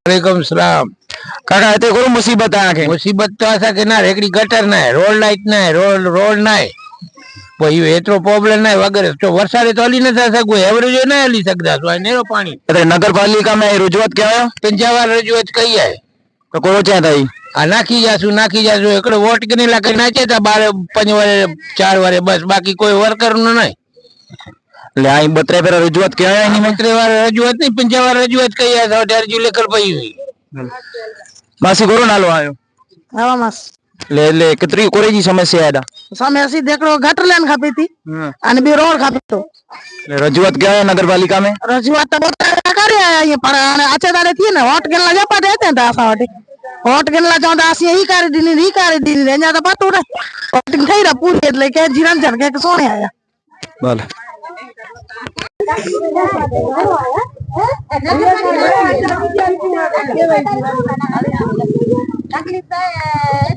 वालेकुम सलाम काका ते करो मुसीबत आके मुसीबत तो ऐसा के ना रेकड़ी गटर ना है रोड लाइट ना है रोड ना है कोई एटलो प्रॉब्लम ना है वगैरह तो वरसादे तो हली न था सको एवरेज ना हली सकदा तो नेरो पानी अरे नगरपालिका में रजूआत क्या है पंजावर रजूआत कई है तो कोरो चा थाई आ नाखी जासू एकड़ो वोट के ला के नाचे था 5 वारे 4 वारे बस बाकी कोई वर्कर नो नहीं ले आई 32 पेरा रजूआत क्या है नहीं 32 वार रजूआत नहीं 50 वार रजूआत कई है तो अर्जी लेकर पई हुई मासी कोरो नालो आयो हवा मास ले कितरी कोरे जी समस्या है समस्या देखो गटर लेन खापी थी અને બે રોડ ખાપી તો रजूआत क्या है नगरपालिका में रजूआत तो बहुत करे ये पर आचे दाड़े थी ने वोट केला जपा देते ता सावटी वोट केला चोंदा आसी ही कर दी न्या तो पतो रे वोटिंग થઈ रा पूरी એટલે કે જીરंजन के सोने आया बोल तकलीफ है